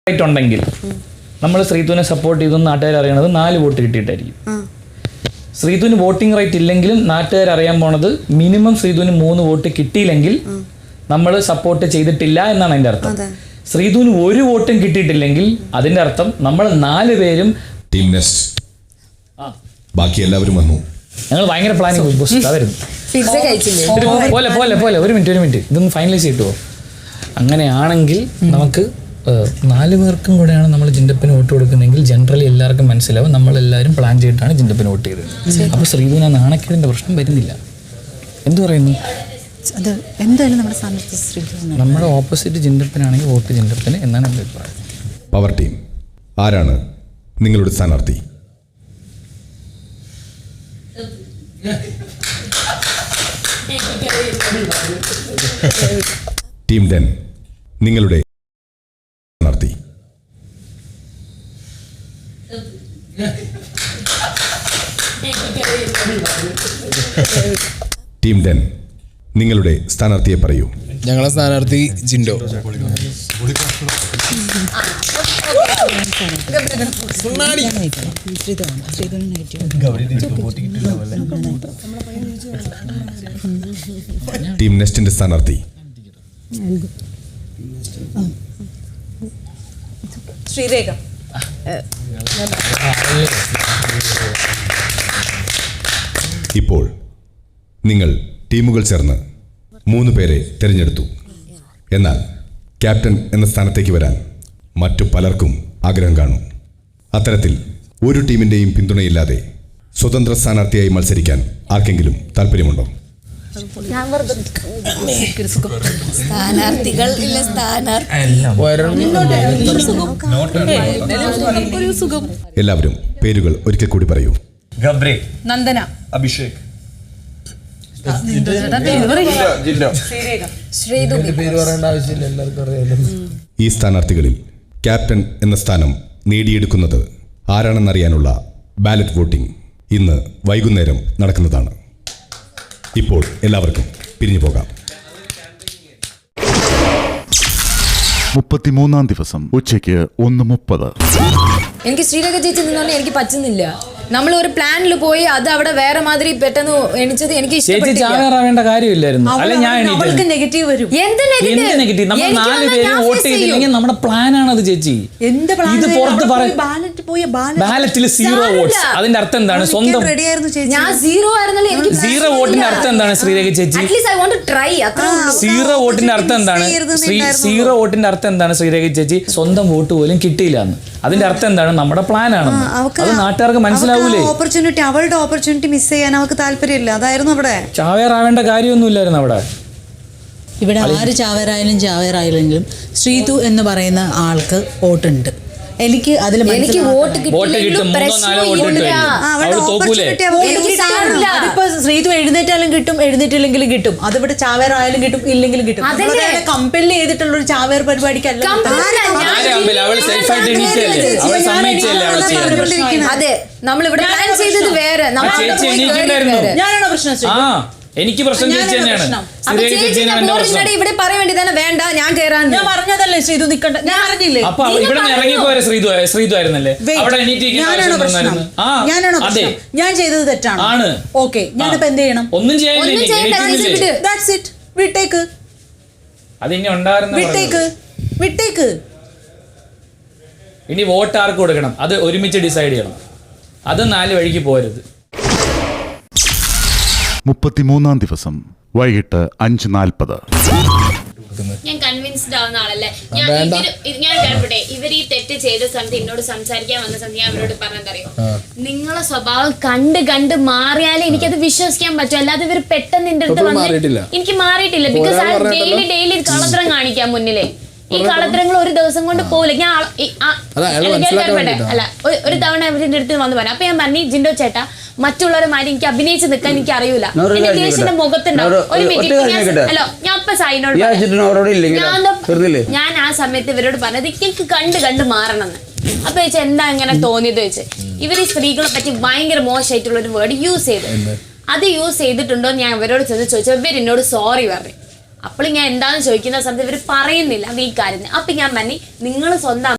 ഉണ്ടെങ്കിൽ നമ്മൾ ശ്രീതുവിനെ സപ്പോർട്ട് ചെയ്തെന്ന് നാട്ടുകാർ അറിയണത് 4 വോട്ട് കിട്ടിയിട്ടായിരിക്കും. ശ്രീതുവിന് വോട്ടിംഗ് റൈറ്റ് ഇല്ലെങ്കിലും നാട്ടുകാർ അറിയാൻ പോണത് മിനിമം ശ്രീതുവിന് 3 വോട്ട് കിട്ടിയില്ലെങ്കിൽ നമ്മൾ സപ്പോർട്ട് ചെയ്തിട്ടില്ല എന്നാണ് അതിൻ്റെ അർത്ഥം. ശ്രീതുവിന് 1 വോട്ടും കിട്ടിയിട്ടില്ലെങ്കിൽ അതിൻ്റെ അർത്ഥം നമ്മൾ 4 പേരും ടീം നെസ്റ്റ് ബാക്കി എല്ലാവരും വന്നു. ഞങ്ങൾ ഭയങ്കര പ്ലാനിങ് പോലെ ഒരു മിനിറ്റ് ഇതൊന്ന് ഫൈനലൈസ് ചെയ്തിട്ടുവോ. അങ്ങനെയാണെങ്കിൽ നമുക്ക് 4 പേർക്കും കൂടെയാണ് നമ്മൾ ജിൻഡപ്പന് വോട്ട് കൊടുക്കുന്നതെങ്കിൽ ജനറലി എല്ലാവർക്കും മനസ്സിലാവും നമ്മളെല്ലാവരും പ്ലാൻ ചെയ്തിട്ടാണ് ജിൻഡപ്പന് വോട്ട് ചെയ്തത്. അപ്പോൾ ശ്രീധുവിന് നാണക്കേടിൻ്റെ പ്രശ്നം വരുന്നില്ല. എന്തു പറയുന്നു? അത് എന്തായാലും നമ്മുടെ ഓപ്പോസിറ്റ് ജിൻഡപ്പനാണെങ്കിൽ വോട്ട് ജിൻഡപ്പന് എന്നാണ് എൻ്റെ അഭിപ്രായം. പവർ ടീം ആരാണ് നിങ്ങളുടെ സ്ഥാനാർത്ഥി? ടീം 10 നിങ്ങളുടെ സ്ഥാനാർത്ഥി. ടീം 10 നിങ്ങളുടെ സ്ഥാനാർത്ഥിയെ പറയൂ. ഞങ്ങളുടെ സ്ഥാനാർത്ഥി ജിൻഡോ. ടീം നെസ്റ്റിന്റെ സ്ഥാനാർത്ഥി ശ്രീരേഖ. ഇപ്പോൾ നിങ്ങൾ ടീമുകൾ ചേർന്ന് 3 പേരെ തിരഞ്ഞെടുത്തു. എന്നാൽ ക്യാപ്റ്റൻ എന്ന സ്ഥാനത്തേക്ക് വരാൻ മറ്റു പലർക്കും ആഗ്രഹം കാണും. അത്തരത്തിൽ ഒരു ടീമിൻ്റെയും പിന്തുണയില്ലാതെ സ്വതന്ത്ര സ്ഥാനാർത്ഥിയായി മത്സരിക്കാൻ ആർക്കെങ്കിലും താല്പര്യമുണ്ടോ? എല്ലാവരും പേരുകൾ ഒരിക്കൽ കൂടി പറയൂ. ഗബ്രി, നന്ദന, അഭിഷേക്, ഈ സ്ഥാനാർത്ഥികളിൽ ക്യാപ്റ്റൻ എന്ന സ്ഥാനം നേടിയെടുക്കുന്നത് ആരാണെന്നറിയാനുള്ള ബാലറ്റ് വോട്ടിംഗ് ഇന്ന് വൈകുന്നേരം നടക്കുന്നതാണ്. ഇപ്പോൾ എല്ലാവർക്കും പിരിഞ്ഞു പോകാം. 33-ാം ദിവസം ഉച്ചയ്ക്ക് 1:30. എനിക്ക് ശ്രീരേഖ ചേച്ചി നിന്നോണ്ട് എനിക്ക് പറ്റുന്നില്ല. നമ്മൾ ഒരു പ്ലാനിൽ പോയി അത് അവിടെ വേറെ മാതിരി പെട്ടെന്ന് എണിച്ചത് എനിക്ക് ചാവേറാവേണ്ട കാര്യമില്ലായിരുന്നു. അവൾക്ക് നെഗറ്റീവ് വരും. എന്ത് നെഗറ്റീവ്? നമ്മൾ 4 പേര് വോട്ട് ചെയ്തില്ലെങ്കിൽ നമ്മുടെ പ്ലാൻ ആണത് ചേച്ചി. എന്ത് ഇത് പുറത്ത് ബാലറ്റിൽ 0 വോട്ട്സ്. അതിന്റെ അർത്ഥം എന്താണ്? സ്വന്തം ഞാൻ 0 ആയിരുന്നല്ലോ. എനിക്ക് 0 വോട്ടിന്റെ അർത്ഥം എന്താണ് ശ്രീരേഖ ചേച്ചി? 0 വോട്ടിന്റെ അർത്ഥം എന്താണ്? 0 വോട്ടിന്റെ അർത്ഥം എന്താണ് ശ്രീരേഖ ചേച്ചി? സ്വന്തം വോട്ട് പോലും കിട്ടിയില്ല എന്ന്. അതിന്റെ അർത്ഥം എന്താണ്? നമ്മുടെ പ്ലാൻ ആണ്. അത് നാട്ടുകാർക്ക് മനസ്സിലാവൂലേ? അവളുടെ ഓപ്പർച്യൂണിറ്റി മിസ് ചെയ്യാൻ അവൾക്ക് താല്പര്യമില്ല. അതായിരുന്നു അവിടെ. ചാവേറാവേണ്ട കാര്യമൊന്നുമില്ലായിരുന്നു അവിടെ. ഇവിടെ ആര് ചാവേറായില്ലെങ്കിലും ശ്രീതു എന്ന് പറയുന്ന ആൾക്ക് വോട്ടുണ്ട്. എനിക്ക് വോട്ട് കിട്ടും. 3-4 വോട്ട് അതിപ്പോ ശ്രീതു എഴുന്നേറ്റാലും കിട്ടും, എഴുന്നേറ്റില്ലെങ്കിലും കിട്ടും. അതിവിടെ ചാവേറായാലും കിട്ടും, ഇല്ലെങ്കിലും കിട്ടും. കമ്പൽ ചെയ്തിട്ടുള്ള ഒരു ചാവേർ പരിപാടിക്കല്ല. അതെ, നമ്മളിവിടെ പ്ലാൻ ചെയ്തത് വേറെ. ഞാനാണോ പ്രശ്നം? എനിക്ക് പ്രശ്നം ചേച്ചി തന്നെയാണ്. ഇവിടെ പറയാൻ വേണ്ടി തന്നെ വേണ്ട, ഞാൻ കേറാൻ. ഞാൻ പറഞ്ഞതല്ലേ ശ്രീതു നിക്കണ്ട. ഞാൻ അറിഞ്ഞില്ലേ? അപ്പൊ ഇവിടെ ഇറങ്ങിപ്പോയ ശ്രീതു ആയിരുന്നല്ലേ? ഞാനാണോ പ്രശ്നം? ഞാൻ ചെയ്തത് തെറ്റാണ്. ഓക്കെ, ഞാനിപ്പോ എന്ത് ചെയ്യണം? ഒന്നും ചെയ്യാനില്ല. വിട്ടേക്ക്. അതിനി ഉണ്ടായിരുന്ന വിട്ടേക്ക്. ഇനി വോട്ട് ആർക്ക് കൊടുക്കണം അത് ഒരുമിച്ച് ഡിസൈഡ് ചെയ്യണം. അത് 4 വഴിക്ക് പോരുത്. 33-ാം ദിവസം വൈകിട്ട് 5:40. ഞാൻ കൺവിൻസ്ഡ് ആവുന്ന ആളല്ലേ. ഞാൻ കേൾപ്പട്ടെ, ഇവർ ഈ തെറ്റ് ചെയ്ത സമയത്ത് എന്നോട് സംസാരിക്കാൻ വന്ന സമയത്ത് ഞാൻ അവരോട് പറഞ്ഞതറിയോ, നിങ്ങളെ സ്വഭാവം കണ്ട് മാറിയാലേ എനിക്കത് വിശ്വസിക്കാൻ പറ്റും. അല്ലാതെ ഇവർ പെട്ടെന്ന് എന്റെ അടുത്ത് വന്ന് എനിക്ക് മാറിയിട്ടില്ല. ബിക്കോസ് ആ ഡെയിലി കളത്രം കാണിക്കാൻ മുന്നിലേ. ഈ കളത്രങ്ങൾ ഒരു ദിവസം കൊണ്ട് പോകില്ല. ഞാൻ അല്ല, ഒരു തവണ അവരുടെ അടുത്ത് വന്ന് പറഞ്ഞു. അപ്പൊ ഞാൻ പറഞ്ഞു, ജിൻഡോ ചേട്ടാ, മറ്റുള്ളവരെ മാതിരി എനിക്ക് അഭിനയിച്ച് നിൽക്കാൻ എനിക്ക് അറിയൂല. എന്റെ ദേഷ്യന്റെ മുഖത്തുണ്ടാവും. ഒരു മിനിറ്റ്. ഹലോ, ഞാൻ ഇപ്പൊ സൈനോട് ഞാൻ ആ സമയത്ത് ഇവരോട് പറഞ്ഞത് എനിക്ക് കണ്ട് മാറണം എന്ന്. അപ്പൊ ചോദിച്ചാൽ എന്താ ഇങ്ങനെ തോന്നിയത് ചോദിച്ചു. ഇവർ ഈ സ്ത്രീകളെ പറ്റി ഭയങ്കര മോശമായിട്ടുള്ള ഒരു വേർഡ് യൂസ് ചെയ്ത്, അത് യൂസ് ചെയ്തിട്ടുണ്ടോ ഞാൻ ഇവരോട് ചെന്ന് ചോദിച്ചാൽ ഇവർ എന്നോട് സോറി പറഞ്ഞു. അപ്പോൾ ഞാൻ എന്താണെന്ന് ചോദിക്കുന്ന സമയത്ത് ഇവർ പറയുന്നില്ല ഈ കാര്യം. അപ്പൊ ഞാൻ പറഞ്ഞു, നിങ്ങൾ സ്വന്തം